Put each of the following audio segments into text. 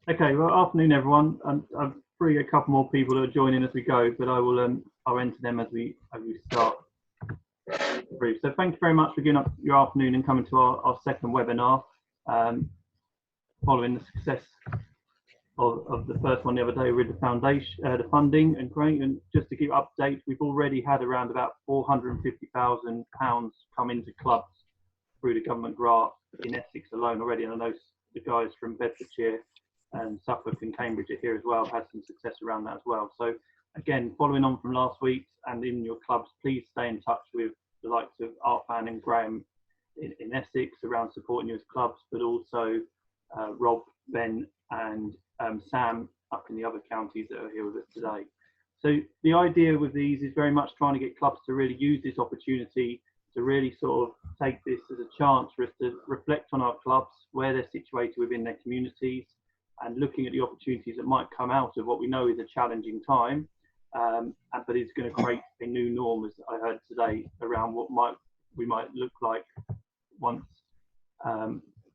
Okay, well, afternoon, everyone. I've probably a couple more people that are joining as we go, but I'll enter them as we start. So thank you very much for giving up your afternoon and coming to our second webinar, following the success of the first one the other day with the foundation, the funding, and great. And just to give update, we've already had around about £450,000 come into clubs through the government grant in Essex alone already. And I know the guys from Bedfordshire and Suffolk and Cambridge are here as well, have had some success around that as well. So again, following on from last week's and in your clubs, please stay in touch with the likes of Arfan and Graham in Essex around supporting your clubs, but also Rob, Ben and Sam up in the other counties that are here with us today. So the idea with these is very much trying to get clubs to really use this opportunity to really sort of take this as a chance for us to reflect on our clubs, where they're situated within their communities, and looking at the opportunities that might come out of what we know is a challenging time, but it's going to create a new norm, as I heard today, around what we might look like once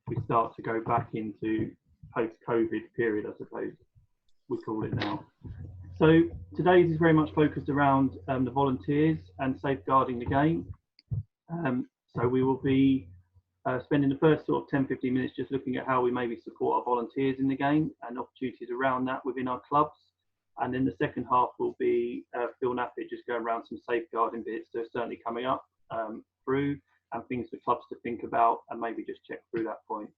we start to go back into post-COVID period, I suppose we call it now. So today's is very much focused around the volunteers and safeguarding the game. So we will be spending the first sort of 10-15 minutes just looking at how we maybe support our volunteers in the game and opportunities around that within our clubs. And then the second half will be Phil Nappett just going around some safeguarding bits that are certainly coming up through, and things for clubs to think about and maybe just check through that point.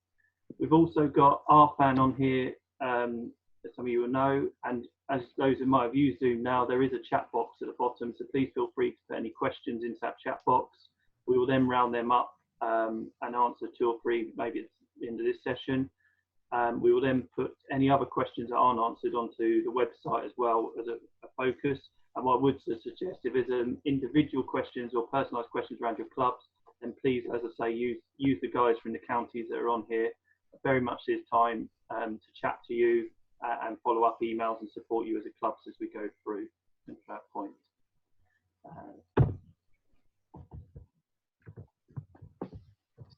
We've also got Arfan on here, as some of you will know, and as those who might have used Zoom now, there is a chat box at the bottom, so please feel free to put any questions into that chat box. We will then round them up and answer 2 or 3 maybe at the end of this session. We will then put any other questions that aren't answered onto the website as well as a focus. And what I would suggest, if there's individual questions or personalised questions around your clubs, then please, as I say, use the guys from the counties that are on here. Very much there's time to chat to you and follow up emails and support you as a clubs as we go through to that point.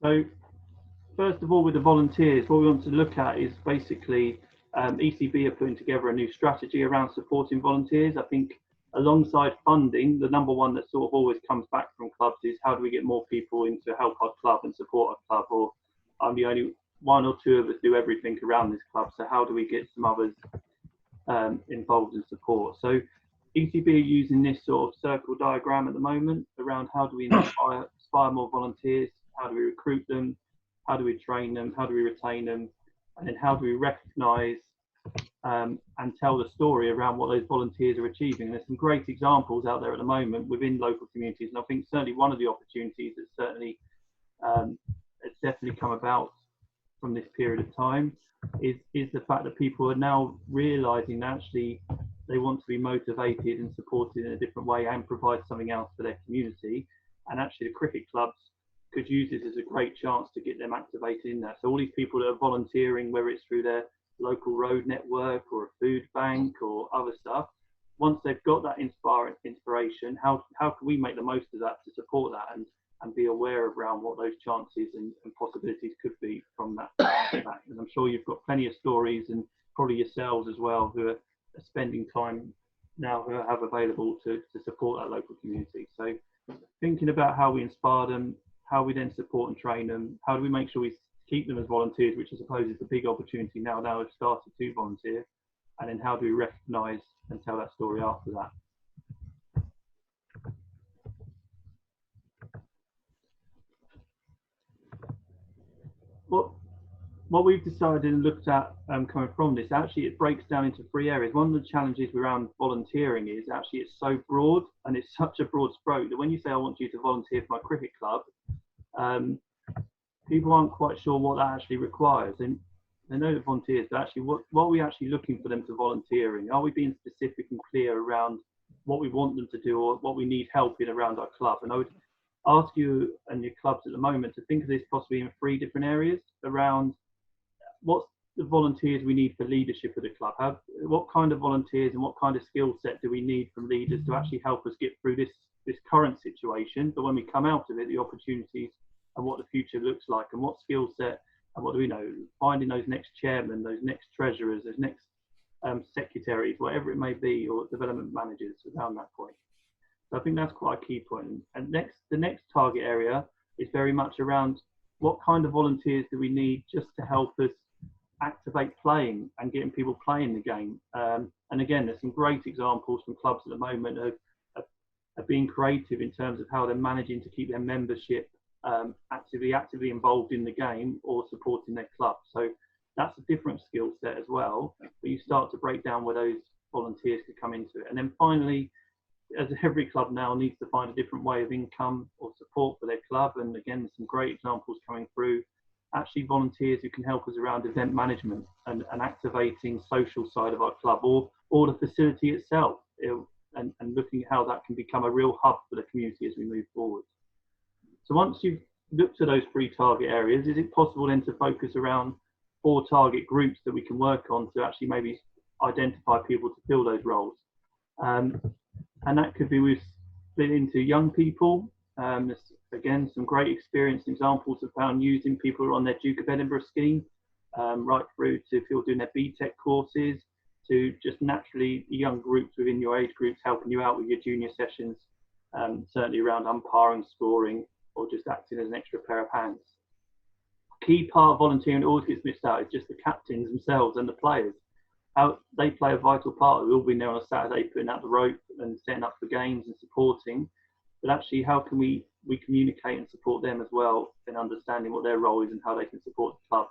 So first of all, with the volunteers, what we want to look at is basically ECB are putting together a new strategy around supporting volunteers. I think alongside funding, the number one that sort of always comes back from clubs is how do we get more people in to help our club and support our club, or I'm the only 1 or 2 of us do everything around this club, so how do we get some others involved in support? So ECB are using this sort of circle diagram at the moment around how do we inspire more volunteers, how do we recruit them, how do we train them, how do we retain them, and then how do we recognise and tell the story around what those volunteers are achieving. And there's some great examples out there at the moment within local communities, and I think certainly one of the opportunities that certainly has definitely come about from this period of time is the fact that people are now realising that actually they want to be motivated and supported in a different way and provide something else for their community. And actually the cricket clubs could use this as a great chance to get them activated in that. So all these people that are volunteering, whether it's through their local road network or a food bank or other stuff, once they've got that inspiration, how can we make the most of that to support that and be aware around what those chances and possibilities could be from that. And I'm sure you've got plenty of stories, and probably yourselves as well, who are spending time now who have available to support that local community. So thinking about how we inspire them, how we then support and train them, how do we make sure we keep them as volunteers, which I suppose is the big opportunity now they've started to volunteer, and then how do we recognise and tell that story after that. What we've decided and looked at coming from this, actually it breaks down into 3 areas. One of the challenges around volunteering is actually it's so broad and it's such a broad stroke that when you say I want you to volunteer for my cricket club, people aren't quite sure what that actually requires. And they know that volunteers, but actually what are we actually looking for them to volunteer in? Are we being specific and clear around what we want them to do or what we need help in around our club? And I would ask you and your clubs at the moment to think of this possibly in 3 different areas around what's the volunteers we need for leadership of the club? What kind of volunteers and what kind of skill set do we need from leaders to actually help us get through this current situation? But when we come out of it, the opportunities and what the future looks like, and what skill set And what do we know? Finding those next chairmen, those next treasurers, those next secretaries, whatever it may be, or development managers around that point. So I think that's quite a key point. And the next target area is very much around what kind of volunteers do we need just to help us activate playing and getting people playing the game. And again, there's some great examples from clubs at the moment of being creative in terms of how they're managing to keep their membership actively involved in the game or supporting their club. So that's a different skill set as well, but you start to break down where those volunteers could come into it. And then finally, as every club now needs to find a different way of income or support for their club, and again, some great examples coming through, actually volunteers who can help us around event management and activating social side of our club or the facility itself, and looking at how that can become a real hub for the community as we move forward. So once you've looked at those 3 target areas, is it possible then to focus around 4 target groups that we can work on to actually maybe identify people to fill those roles? And that could be, we've split into young people. There's, again, some great experience and examples of found using people who are on their Duke of Edinburgh scheme, right through to people doing their BTEC courses, to just naturally young groups within your age groups helping you out with your junior sessions, certainly around umpiring, scoring, or just acting as an extra pair of hands. Key part of volunteering that always gets missed out is just the captains themselves and the players. How they play a vital part. We've all been there on a Saturday putting out the rope and setting up for games and supporting, but actually how can we communicate and support them as well in understanding what their role is and how they can support the club.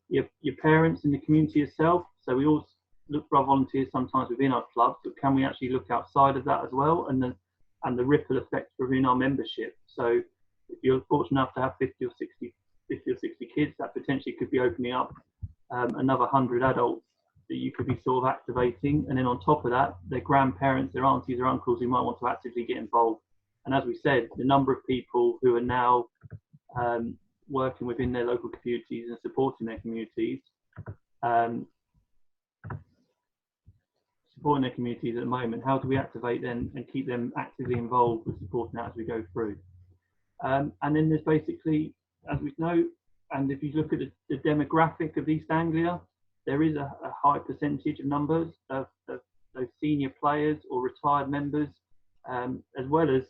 Your parents and the community itself, so we all look for our volunteers sometimes within our clubs, but can we actually look outside of that as well, and the ripple effect within our membership. So if you're fortunate enough to have 50 or 60 kids, that potentially could be opening up another 100 adults that you could be sort of activating, and then on top of that, their grandparents, their aunties or uncles who might want to actively get involved. And as we said, the number of people who are now working within their local communities and supporting their communities, at the moment, how do we activate them and keep them actively involved with supporting that as we go through? And then there's basically, as we know, and if you look at the demographic of East Anglia, there is a high percentage of numbers of those senior players or retired members, as well as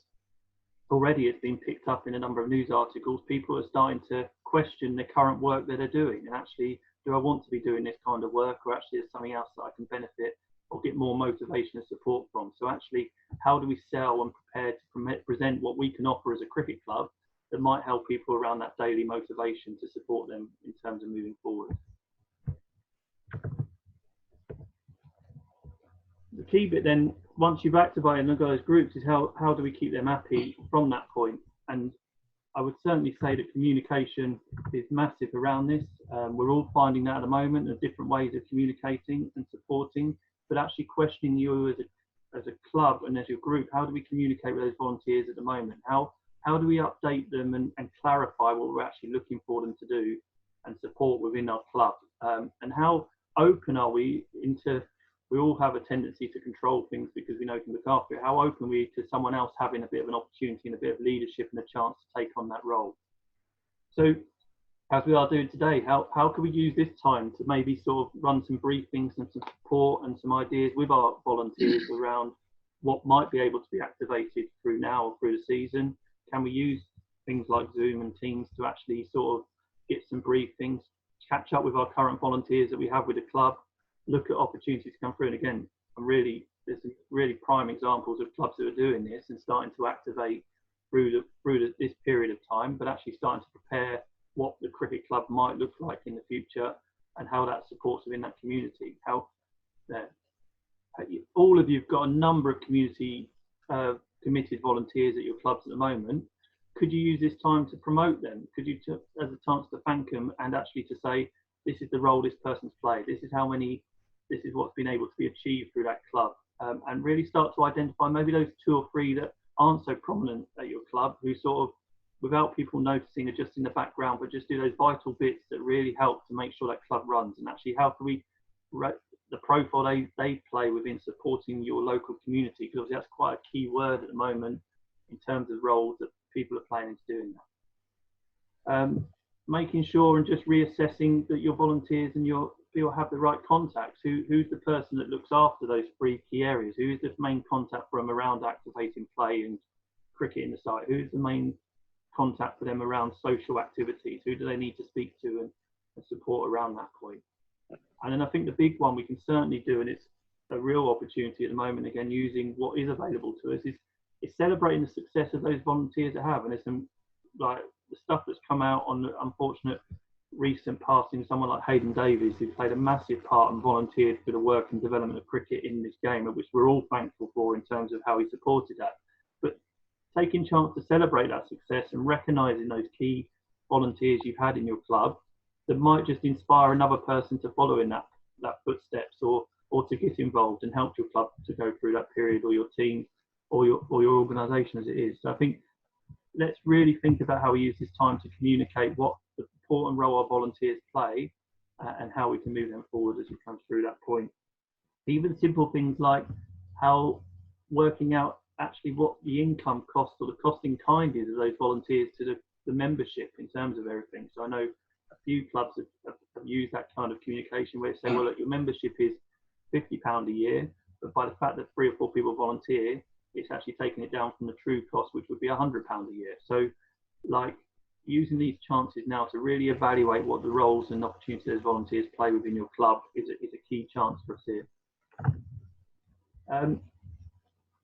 already it's been picked up in a number of news articles. People are starting to question the current work that they're doing, and actually, do I want to be doing this kind of work, or actually there's something else that I can benefit or get more motivation and support from? So actually, how do we sell and prepare to present what we can offer as a cricket club that might help people around that daily motivation to support them in terms of moving forward? The key bit then, once you've activated and looked at those groups, is how do we keep them happy from that point? And I would certainly say that communication is massive around this. We're all finding that at the moment, of different ways of communicating and supporting, but actually questioning you as a club and as your group, how do we communicate with those volunteers at the moment? How do we update them and clarify what we're actually looking for them to do and support within our club? And how open are we into, we all have a tendency to control things because we know we can look after it. How open are we to someone else having a bit of an opportunity and a bit of leadership and a chance to take on that role? So as we are doing today, how can we use this time to maybe sort of run some briefings and some support and some ideas with our volunteers around what might be able to be activated through now or through the season? Can we use things like Zoom and Teams to actually sort of get some briefings, catch up with our current volunteers that we have with the club, look at opportunities to come through? And again, there's some really prime examples of clubs that are doing this and starting to activate through this period of time, but actually starting to prepare what the cricket club might look like in the future and how that supports within that community. All of you've got a number of community committed volunteers at your clubs at the moment. Could you use this time to promote them? Could you, as a chance to thank them and actually to say, this is the role this person's played, this is what's been able to be achieved through that club, and really start to identify maybe those 2 or 3 that aren't so prominent at your club, who sort of, without people noticing, are just in the background, but just do those vital bits that really help to make sure that club runs. And actually, how can we, the profile they play within supporting your local community, because obviously that's quite a key word at the moment in terms of roles that people are playing into doing that. making sure and just reassessing that your volunteers and you'll have the right contacts. Who's the person that looks after those three key areas? Who is the main contact for them around activating play and cricket in the site? Who's the main contact for them around social activities? Who do they need to speak to and support around that point? And then I think the big one we can certainly do, and it's a real opportunity at the moment, again, using what is available to us, is celebrating the success of those volunteers that have. And there's some, like, the stuff that's come out on the unfortunate recent passing, someone like Hayden Davies, who played a massive part and volunteered for the work and development of cricket in this game, which we're all thankful for in terms of how he supported that. But taking chance to celebrate that success and recognising those key volunteers you've had in your club that might just inspire another person to follow in that footsteps, or to get involved and help your club to go through that period, or your team, or your organisation as it is. So I think let's really think about how we use this time to communicate what the important role our volunteers play, and how we can move them forward as we come through that point. Even simple things like how working out actually what the income cost or the cost in kind is of those volunteers to the membership in terms of everything. So I know a few clubs have used that kind of communication where they say, well, look, your membership is £50 a year, but by the fact that 3 or 4 people volunteer, it's actually taking it down from the true cost, which would be £100 a year. So, like, using these chances now to really evaluate what the roles and opportunities those volunteers play within your club is a key chance for us here.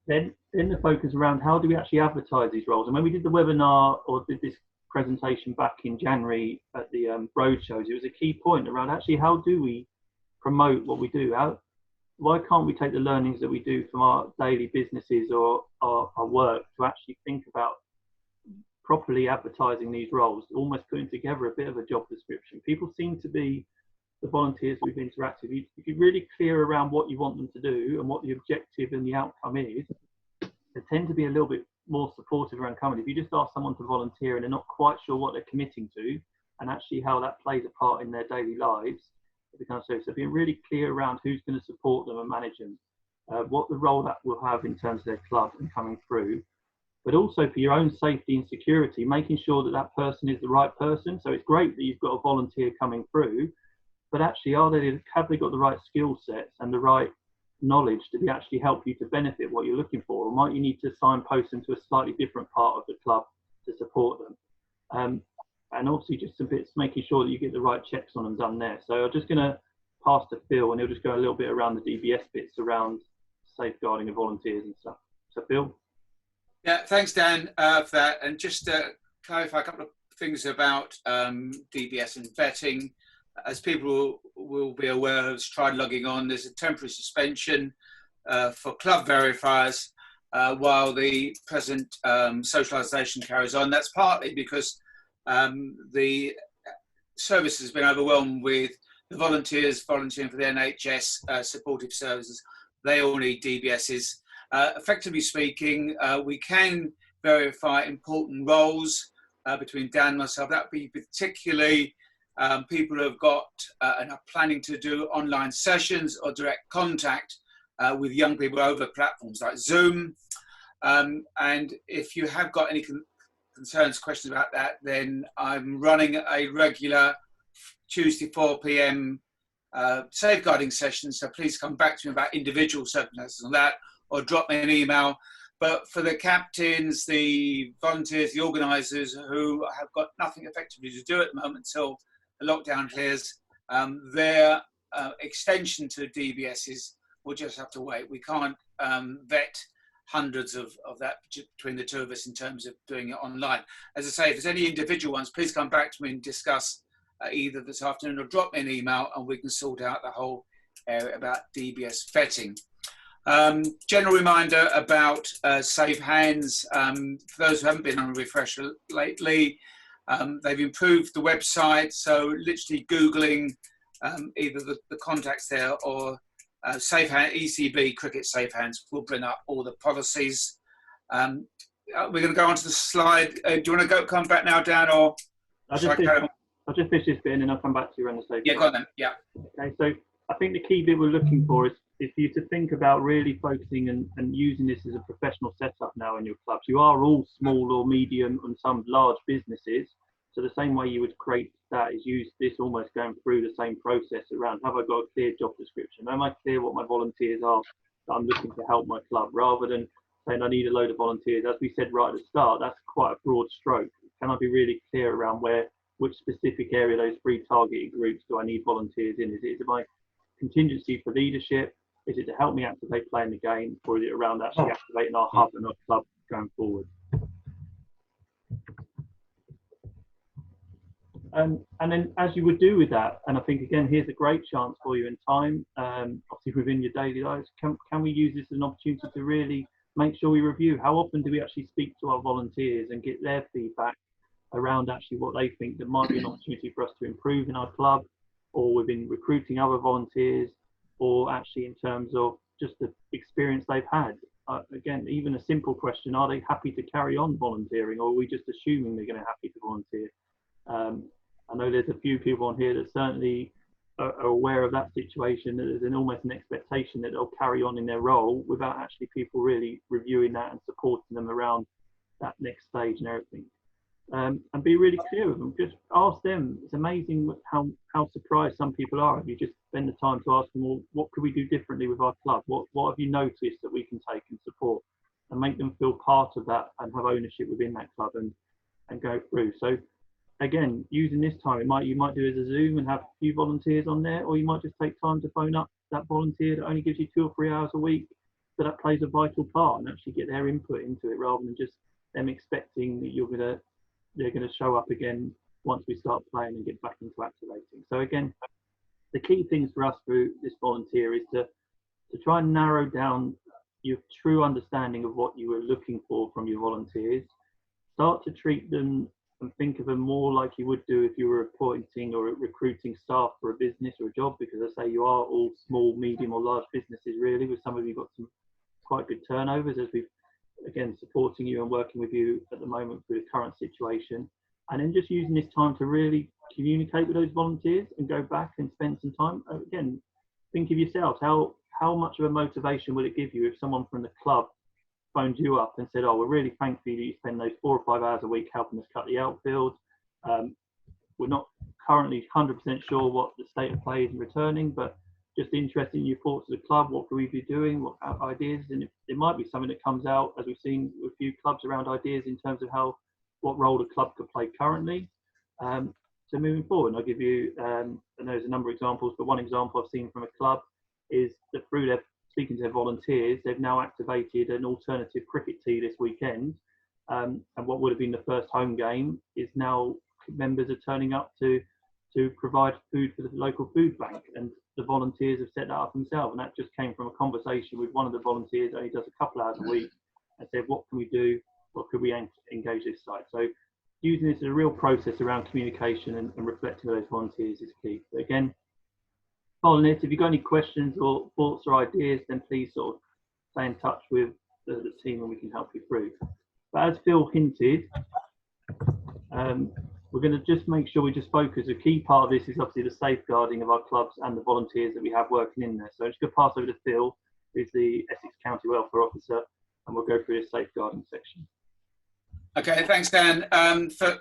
Then the focus around how do we actually advertise these roles. And when we did the webinar or did this presentation back in January at the roadshows, it was a key point around actually how do we promote what we do? Why can't we take the learnings that we do from our daily businesses or our work to actually think about properly advertising these roles, almost putting together a bit of a job description? People seem to be, the volunteers we've interacted with, if you're really clear around what you want them to do and what the objective and the outcome is, they tend to be a little bit more supportive around coming. If you just ask someone to volunteer and they're not quite sure what they're committing to and actually how that plays a part in their daily lives, it becomes so being really clear around who's going to support them and manage them, what the role that will have in terms of their club and coming through, but also for your own safety and security, making sure that that person is the right person. So it's great that you've got a volunteer coming through, but actually have they got the right skill sets and the right knowledge to be actually help you to benefit what you're looking for, or might you need to signpost them to a slightly different part of the club to support them? And obviously just some bits, making sure that you get the right checks on them done there. So I'm just going to pass to Phil, and he'll just go a little bit around the DBS bits around safeguarding of volunteers and stuff. So Phil? Yeah, thanks Dan for that. And just to clarify a couple of things about DBS and vetting. As people will be aware who's tried logging on, there's a temporary suspension for club verifiers while the present socialisation carries on. That's partly because the service has been overwhelmed with the volunteers volunteering for the NHS supportive services. They all need DBSs. Effectively speaking, we can verify important roles between Dan and myself. That would be particularly people who have got and are planning to do online sessions or direct contact with young people over platforms like Zoom. And if you have got any concerns, questions about that, then I'm running a regular Tuesday 4 p.m. Safeguarding session. So please come back to me about individual circumstances on that, or drop me an email. But for the captains, the volunteers, the organisers who have got nothing effectively to do at the moment until the lockdown clears, their extension to DBSs will just have to wait. We can't vet hundreds of that between the two of us in terms of doing it online. As I say, if there's any individual ones, please come back to me and discuss either this afternoon or drop me an email and we can sort out the whole area about DBS vetting. General reminder about Safe Hands. For those who haven't been on a refresher lately, they've improved the website, so literally Googling either the contacts there or Safe Hands, ECB Cricket Safe Hands will bring up all the policies. We're going to go on to the slide. Do you want to come back now, Dan, or I'll just finish this bit and then I'll come back to you around the safe. Yeah, go on then. Yeah. Okay, so I think the key bit we're looking for is for you to think about really focusing and using this as a professional setup now in your clubs. You are all small or medium and some large businesses. So the same way you would create that is use this almost going through the same process around, have I got a clear job description? Am I clear what my volunteers are that I'm looking to help my club, rather than saying I need a load of volunteers? As we said right at the start, that's quite a broad stroke. Can I be really clear around which specific area, those 3 targeted groups, do I need volunteers in? Is it my contingency for leadership? Is it to help me activate playing the game? Or is it around actually activating our hub and our club going forward? And then as you would do with that, and I think again, here's a great chance for you in time, obviously within your daily lives, can we use this as an opportunity to really make sure we review how often do we actually speak to our volunteers and get their feedback around actually what they think that might be an opportunity for us to improve in our club, or within recruiting other volunteers, or actually in terms of just the experience they've had. Again, even a simple question, are they happy to carry on volunteering, or are we just assuming they're going to be happy to volunteer? I know there's a few people on here that certainly are aware of that situation, that there's almost an expectation that they'll carry on in their role without actually people really reviewing that and supporting them around that next stage and everything. And be really clear with them. Just ask them. It's amazing how surprised some people are if you just spend the time to ask them, well, what could we do differently with our club? What have you noticed that we can take and support, and make them feel part of that and have ownership within that club and go through. So again, using this time, you might do as a Zoom and have a few volunteers on there, or you might just take time to phone up that volunteer that only gives you 2 or 3 hours a week, so that plays a vital part, and actually get their input into it, rather than just them expecting that they're going to show up again once we start playing and get back into activating. So again, the key things for us through this volunteer is to try and narrow down your true understanding of what you were looking for from your volunteers. Start to treat them and think of them more like you would do if you were appointing or recruiting staff for a business or a job, because I say you are all small, medium or large businesses really, with some of you got some quite good turnovers, as we've again supporting you and working with you at the moment through the current situation. And then just using this time to really communicate with those volunteers and go back and spend some time. Again, think of yourselves, how much of a motivation would it give you if someone from the club phoned you up and said, oh, we're really thankful that you spend those 4 or 5 hours a week helping us cut the outfield. We're not currently 100% sure what the state of play is in returning, but just interested in your thoughts of the club. What could we be doing? What ideas? And it might be something that comes out, as we've seen with a few clubs, around ideas in terms of what role the club could play currently. So moving forward, I'll give you, and there's a number of examples, but one example I've seen from a club is that through their speaking to their volunteers, they've now activated an alternative cricket tee this weekend. And what would have been the first home game is now members are turning up to provide food for the local food bank, and the volunteers have set that up themselves. And that just came from a conversation with one of the volunteers that only does a couple hours a week, and said, what can we do? What could we engage this site? So using this as a real process around communication and reflecting on those volunteers is key. But again, following this, if you've got any questions or thoughts or ideas, then please sort of stay in touch with the team and we can help you through. But as Phil hinted, we're going to just make sure we just focus. A key part of this is obviously the safeguarding of our clubs and the volunteers that we have working in there. So I'm just going to pass over to Phil, who's the Essex County Welfare Officer, and we'll go through this safeguarding section. Okay, thanks, Dan.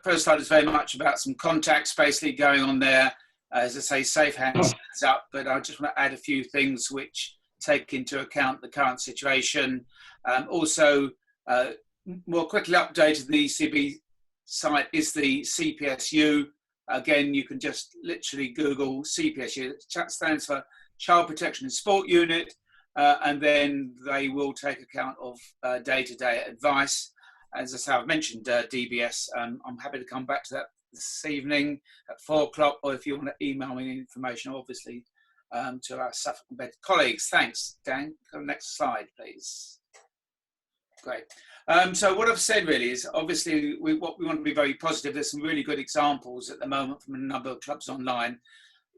First slide is very much about some contacts basically going on there. As I say, safe hands up, but I just want to add a few things which take into account the current situation. Also, more quickly updated, the ECB site is the CPSU. Again, you can just literally Google CPSU. It stands for Child Protection and Sport Unit, and then they will take account of day-to-day advice. As I say, I've mentioned DBS. I'm happy to come back to that this evening at 4 o'clock, or if you want to email me information, obviously, to our Suffolk embedded colleagues. Thanks, Dan. Go to the next slide, please. Great. So what I've said really is, obviously, what we want to be very positive. There's some really good examples at the moment from a number of clubs online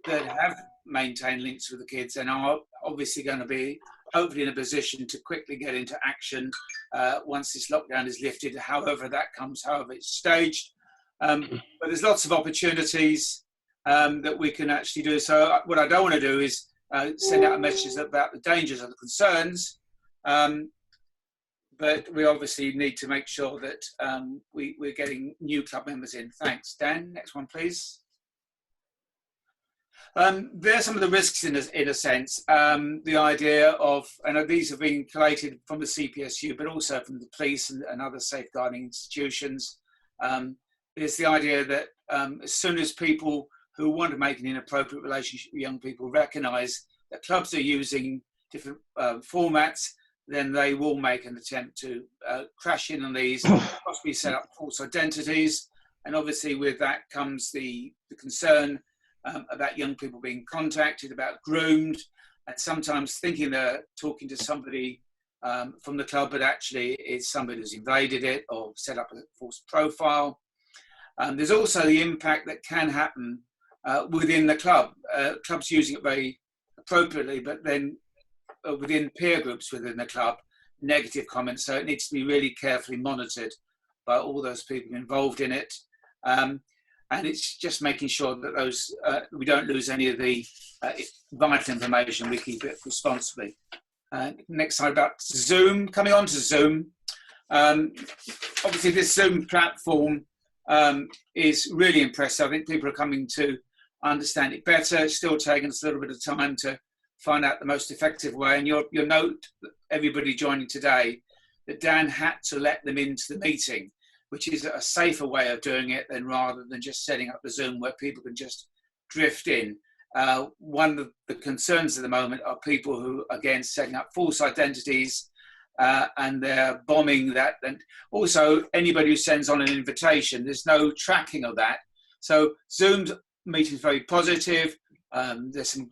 that have maintained links with the kids and are obviously going to be hopefully in a position to quickly get into action once this lockdown is lifted, however that comes, however it's staged. But there's lots of opportunities that we can actually do. So what I don't want to do is send out a message about the dangers or the concerns, but we obviously need to make sure that we're getting new club members in. Thanks. Dan, next one, please. There are some of the risks in a sense. The idea of, and these have been collated from the CPSU, but also from the police and other safeguarding institutions. Is the idea that as soon as people who want to make an inappropriate relationship with young people recognise that clubs are using different formats, then they will make an attempt to crash in on these, possibly set up false identities. And obviously with that comes the concern about young people being contacted, about groomed, and sometimes thinking they're talking to somebody from the club, but actually it's somebody who's invaded it or set up a false profile. There's also the impact that can happen within the club. Clubs using it very appropriately, but then within peer groups within the club, negative comments. So it needs to be really carefully monitored by all those people involved in it. And it's just making sure that those we don't lose any of the vital information. We keep it responsibly. Next slide about Zoom. Coming on to Zoom. Obviously, this Zoom platform is really impressive. I think people are coming to understand it better. It's still taking us a little bit of time to find out the most effective way. And you'll note, everybody joining today, that Dan had to let them into the meeting, which is a safer way of doing it than rather than just setting up the Zoom where people can just drift in. One of the concerns at the moment are people who, again, setting up false identities and they're bombing that. And also anybody who sends on an invitation, there's no tracking of that. So Zoom's meeting is very positive. There's some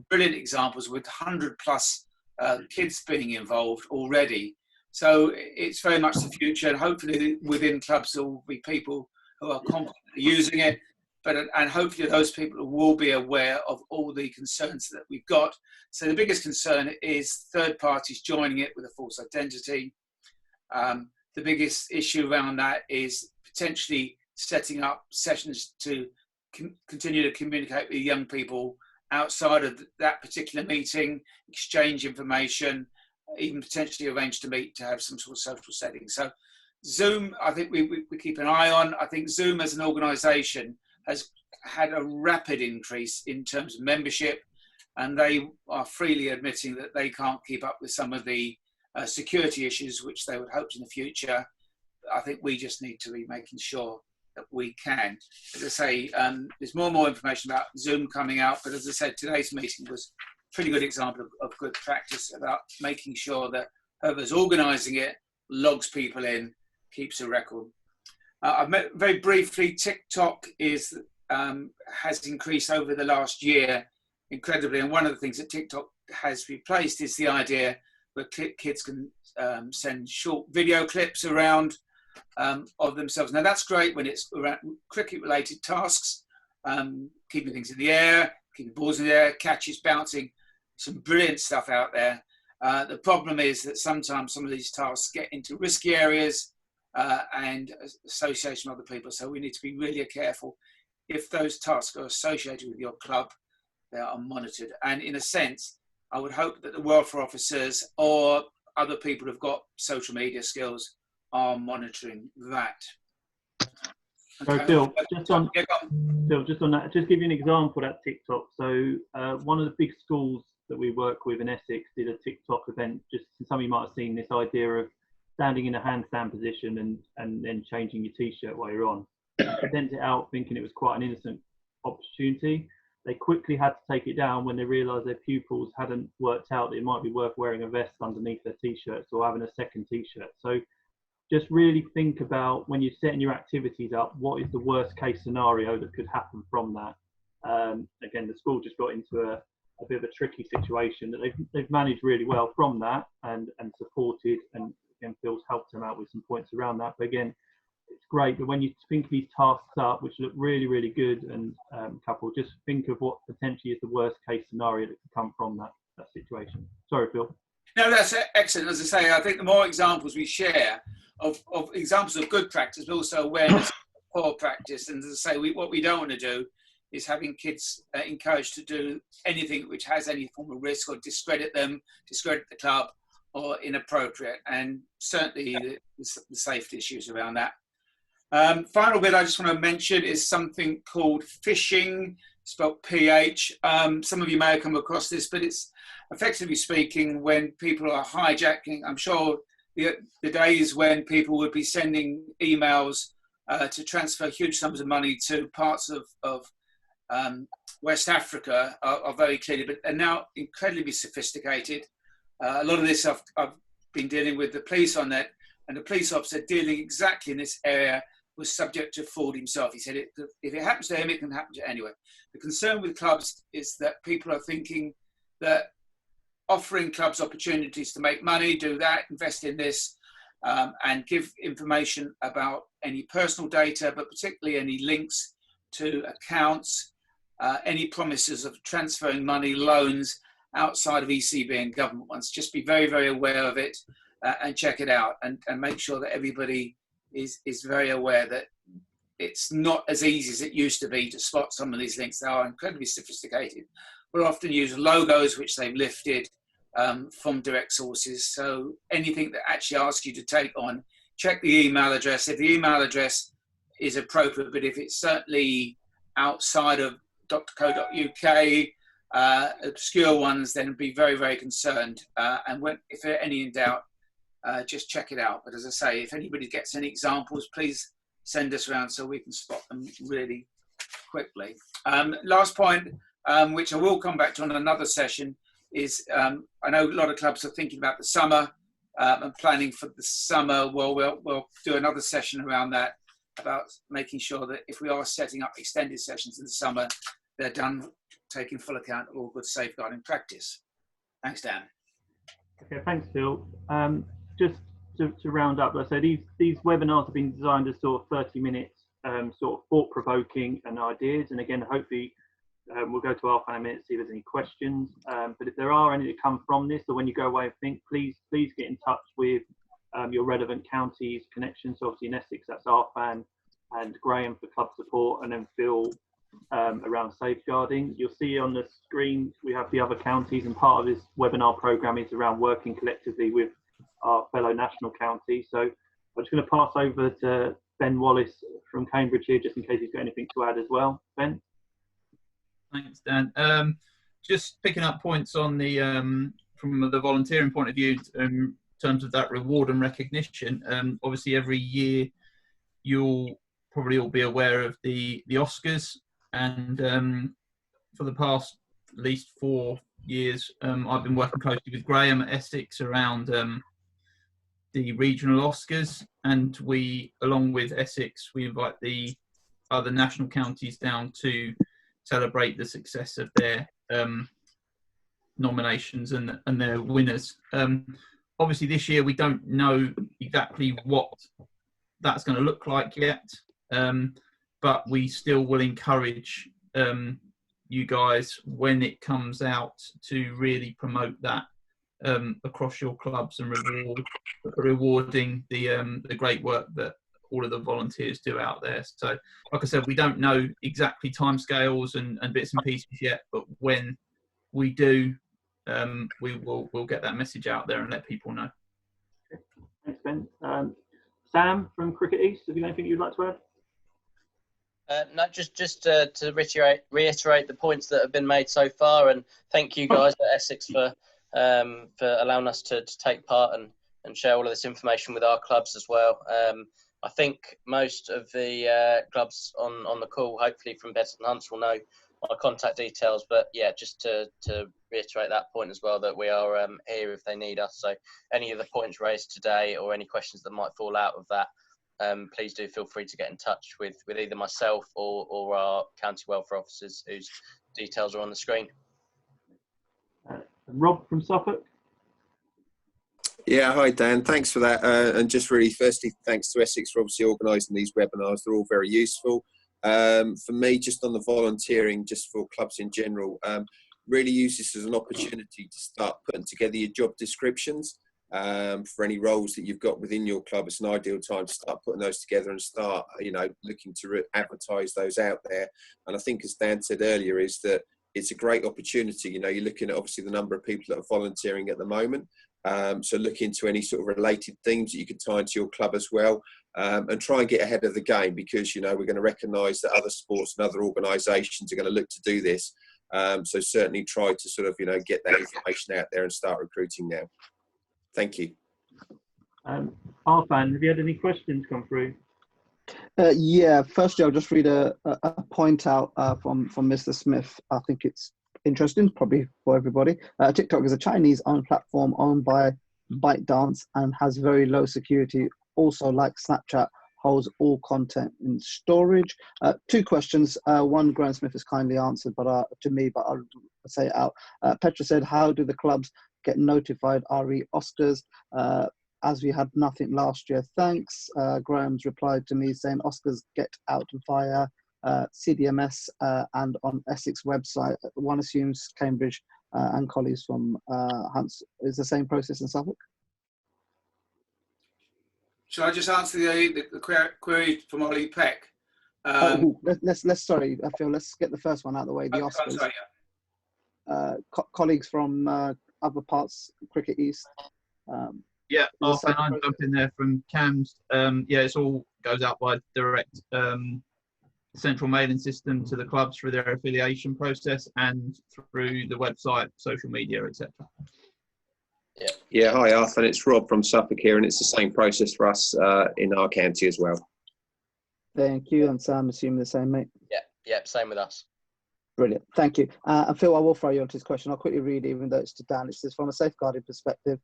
brilliant examples with 100+ kids being involved already. So it's very much the future, and hopefully within clubs there will be people who are confidently using it, and hopefully those people will be aware of all the concerns that we've got. So the biggest concern is third parties joining it with a false identity. The biggest issue around that is potentially setting up sessions to continue to communicate with young people outside of that particular meeting, exchange information, even potentially arrange to meet to have some sort of social setting. So Zoom, I think we keep an eye on. I think Zoom as an organisation has had a rapid increase in terms of membership, and they are freely admitting that they can't keep up with some of the security issues which they would hope in the future. I think we just need to be making sure that we can. As I say, there's more and more information about Zoom coming out, but as I said, today's meeting was a pretty good example of good practice about making sure that whoever's organising it logs people in, keeps a record. I've met very briefly, TikTok has increased over the last year incredibly, and one of the things that TikTok has replaced is the idea where kids can send short video clips around of themselves. Now that's great when it's around cricket-related tasks, keeping things in the air, keeping balls in the air, catches bouncing, some brilliant stuff out there. The problem is that sometimes some of these tasks get into risky areas and association with other people, so we need to be really careful. If those tasks are associated with your club, they are monitored. And in a sense, I would hope that the welfare officers or other people who've got social media skills are monitoring that. Okay. So Phil, just on that, just give you an example of that TikTok. So one of the big schools that we work with in Essex did a TikTok event. Just some of you might have seen this idea of standing in a handstand position and then changing your t-shirt while you're on. They sent it out thinking it was quite an innocent opportunity. They quickly had to take it down when they realised their pupils hadn't worked out that it might be worth wearing a vest underneath their t-shirts or having a second t-shirt. So just really think about when you're setting your activities up, what is the worst case scenario that could happen from that? Again, the school just got into a bit of a tricky situation that they've managed really well from that and supported, and again, Phil's helped them out with some points around that. But again, it's great that when you think these tasks up, which look really, really good, and couple, just think of what potentially is the worst case scenario that could come from that situation. Sorry, Phil. No, that's excellent. As I say, I think the more examples we share of examples of good practice, but also awareness of poor practice. And as I say, what we don't want to do is having kids encouraged to do anything which has any form of risk or discredit them, discredit the club, or inappropriate, and certainly the safety issues around that. Final bit I just want to mention is something called phishing, spelled PH. Some of you may have come across this, but it's effectively speaking when people are hijacking. I'm sure the days when people would be sending emails to transfer huge sums of money to parts of West Africa are very clearly, but are now incredibly sophisticated. A lot of this I've been dealing with the police on that, and the police officer dealing exactly in this area was subject to fraud himself. He said, if it happens to him, it can happen to anyone. The concern with clubs is that people are thinking that offering clubs opportunities to make money, do that, invest in this, and give information about any personal data, but particularly any links to accounts, any promises of transferring money, loans outside of ECB and government ones. Just be very, very aware of it and check it out, and make sure that everybody is very aware that it's not as easy as it used to be to spot some of these links. They are incredibly sophisticated. We'll often use logos which they've lifted from direct sources. So anything that actually asks you to take on, check the email address. If the email address is appropriate, but if it's certainly outside of .co.uk, obscure ones, then be very, very concerned. And if there are any in doubt, just check it out. But as I say, if anybody gets any examples, please send us around so we can spot them really quickly. Last point, which I will come back to on another session, is I know a lot of clubs are thinking about the summer and planning for the summer. Well, we'll do another session around that, about making sure that if we are setting up extended sessions in the summer, they're done taking full account of all good safeguarding practice. Thanks, Dan. Okay, thanks, Phil. Just to round up, let's say these webinars have been designed as sort of 30 minutes, sort of thought-provoking and ideas. And again, hopefully we'll go to half an minute, see if there's any questions. But if there are any that come from this, or when you go away and think, please get in touch with your relevant counties connections. So obviously in Essex, that's Arfan and Graham for club support, and then Phil around safeguarding. You'll see on the screen we have the other counties, and part of this webinar program is around working collectively with our fellow national counties. So I'm just going to pass over to Ben Wallace from Cambridge here, just in case he's got anything to add as well. Ben? Thanks, Dan. Just picking up points on the from the volunteering point of view, in terms of that reward and recognition. Obviously, every year you'll probably all be aware of the Oscars, and for the past at least 4 years, I've been working closely with Graham at Essex around the regional Oscars, and we, along with Essex, we invite the other national counties down to celebrate the success of their nominations and their winners. Obviously, this year we don't know exactly what that's going to look like yet, but we still will encourage you guys, when it comes out, to really promote that across your clubs and rewarding the great work that all of the volunteers do out there. So, like I said, we don't know exactly timescales and bits and pieces yet, but when we do, we'll get that message out there and let people know. Thanks, Ben. Sam from Cricket East, have you got anything you'd like to add? No, just to reiterate the points that have been made so far, and thank you guys at Essex for allowing us to take part and share all of this information with our clubs as well. I think most of the clubs on the call, hopefully from Bedford and Hunts, will know my contact details. But yeah, just to reiterate that point as well, that we are here if they need us. So any of the points raised today or any questions that might fall out of that, please do feel free to get in touch with either myself or our county welfare officers, whose details are on the screen. Rob from Suffolk. Yeah, hi Dan, thanks for that. And just really firstly, thanks to Essex for obviously organising these webinars. They're all very useful. For me, just on the volunteering, just for clubs in general, really use this as an opportunity to start putting together your job descriptions for any roles that you've got within your club. It's an ideal time to start putting those together and start, looking to advertise those out there. And I think, as Dan said earlier, is that it's a great opportunity. You're looking at obviously the number of people that are volunteering at the moment. So look into any sort of related themes that you can tie into your club as well, and try and get ahead of the game, because, you know, we're going to recognise that other sports and other organisations are going to look to do this. So certainly try to sort of, you know, get that information out there and start recruiting now. Thank you. Arfan, have you had any questions come through? Yeah, firstly, I'll just read a point out from Mr. Smith. I think it's interesting, probably for everybody. TikTok is a Chinese-owned platform owned by ByteDance and has very low security. Also, like Snapchat, holds all content in storage. Two questions. One, Graham Smith has kindly answered, but to me, but I'll say it out. Petra said, how do the clubs get notified RE Oscars? As we had nothing last year, thanks. Graham's replied to me saying Oscars get out via CDMS and on Essex website. One assumes Cambridge and colleagues from Hunts is the same process in Suffolk. Shall I just answer the query from Ollie Peck? Let's sorry, I feel let's get the first one out of the way. The Oscars. Sorry, yeah. Colleagues from other parts, Cricket East. Yeah, I'll jump in there from Cam's. Yeah, it's all goes out by direct central mailing system to the clubs through their affiliation process and through the website, social media, etc. Yeah, hi Arthur, it's Rob from Suffolk here, and it's the same process for us in our county as well. Thank you, and Sam, assuming the same, mate. Yeah, same with us. Brilliant, thank you. And Phil, I will throw you onto this question. I'll quickly read, even though it's to Dan. It says, from a safeguarding perspective,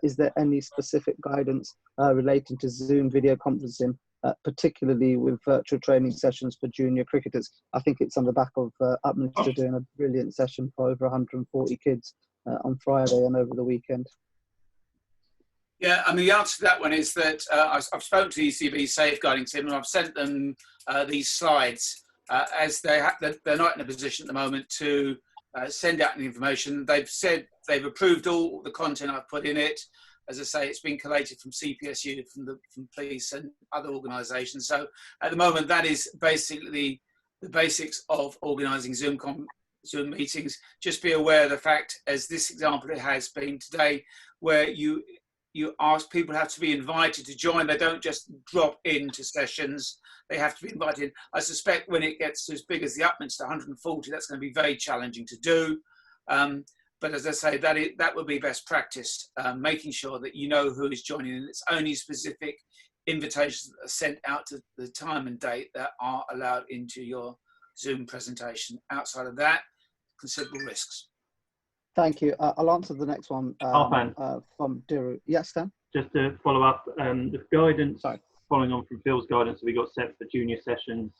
is there any specific guidance relating to Zoom video conferencing, particularly with virtual training sessions for junior cricketers? I think it's on the back of Upminster doing a brilliant session for over 140 kids on Friday and over the weekend. Yeah, I mean, the answer to that one is that I've spoken to the ECB safeguarding team, and I've sent them these slides as they're not in a position at the moment to send out the information. They've said they've approved all the content I've put in it. As I say, it's been collated from CPSU, from police and other organisations. So at the moment, that is basically the basics of organising Zoom meetings. Just be aware of the fact, as this example it has been today, where you ask people have to be invited to join. They don't just drop into sessions. They have to be invited. I suspect when it gets as big as the Upminster 140, that's going to be very challenging to do. But as I say, that would be best practice, making sure that you know who is joining, and it's only specific invitations that are sent out to the time and date that are allowed into your Zoom presentation. Outside of that, considerable risks. Thank you. I'll answer the next one from Diru. Yes, Stan? Just to follow up, the guidance, following on from Phil's guidance that we got set for junior sessions,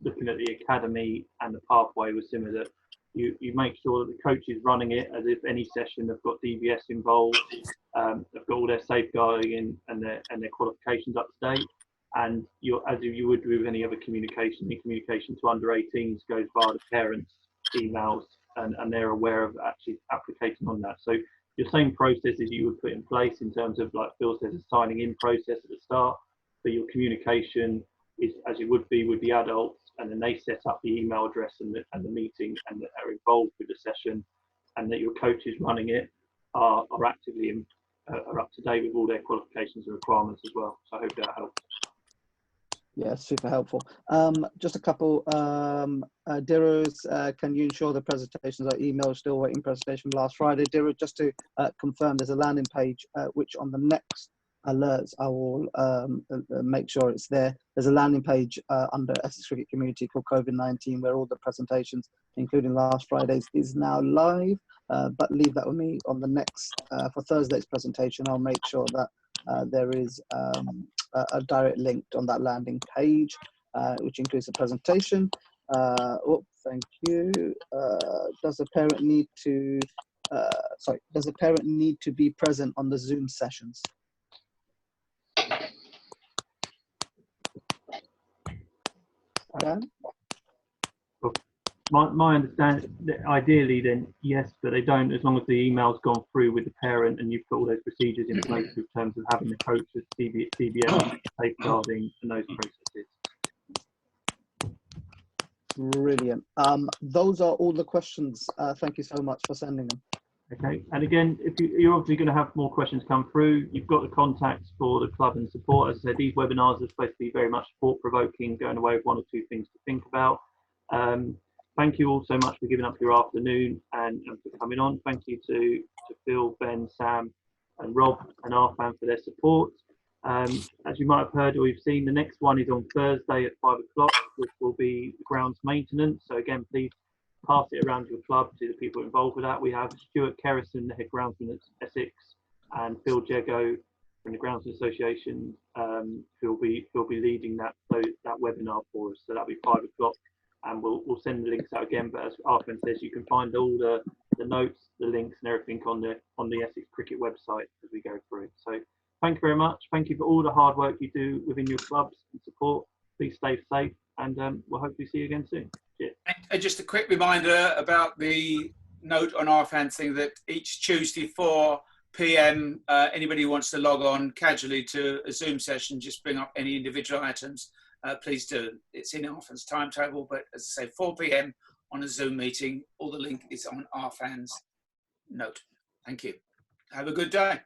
looking at the academy and the pathway was similar. That you make sure that the coach is running it as if any session they've got DBS involved, they've got all their safeguarding and their qualifications up to date, and as you would with any other communication, the communication to under 18s goes via the parents' emails, and they're aware of actually applicating on that. So your same processes you would put in place in terms of, like Phil says, a signing in process at the start, but your communication is as it would be with the adults, and then they set up the email address and the meeting and are involved with the session, and that your coaches running it are actively are up to date with all their qualifications and requirements as well. So I hope that helps. Yeah, super helpful. Just a couple. Diru's, can you ensure the presentations are emailed? Still waiting presentation last Friday. Diru, just to confirm, there's a landing page which on the next alerts I will make sure it's there. There's a landing page under Essex Cricket Community called COVID-19 where all the presentations, including last Friday's, is now live. But leave that with me on the next, for Thursday's presentation. I'll make sure that there is a direct link on that landing page, which includes the presentation. Thank you. Does a parent need to be present on the Zoom sessions? Dan? My understanding, ideally then yes, but they don't, as long as the email's gone through with the parent and you've got all those procedures in place in terms of having the coaches, CBS, safeguarding and those processes. Brilliant. Those are all the questions. Thank you so much for sending them. Okay, and again, if you're obviously going to have more questions come through, you've got the contacts for the club and support. As I said, these webinars are supposed to be very much thought-provoking, going away with one or two things to think about. Thank you all so much for giving up your afternoon and for coming on. Thank you to Phil, Ben, Sam, and Rob and Arfan for their support. As you might have heard or you've seen, the next one is on Thursday at 5 o'clock, which will be grounds maintenance. So again, please pass it around your club to the people involved with that. We have Stuart Kerrison, the head groundsman at Essex, and Phil Jago from the Groundsman Association, who'll be leading that webinar for us. So that'll be 5 o'clock, and we'll send the links out again. But as Arfan says, you can find all the notes, the links, and everything on the Essex Cricket website as we go through. So thank you very much. Thank you for all the hard work you do within your clubs and support. Please stay safe, and we'll hopefully see you again soon. Cheers. And just a quick reminder about the note on Arfan's thing that each Tuesday 4 p.m. Anybody who wants to log on casually to a Zoom session, just bring up any individual items. Please do. It's in Arfan's timetable, but as I say, 4 p.m. on a Zoom meeting. All the link is on Arfan's note. Thank you. Have a good day.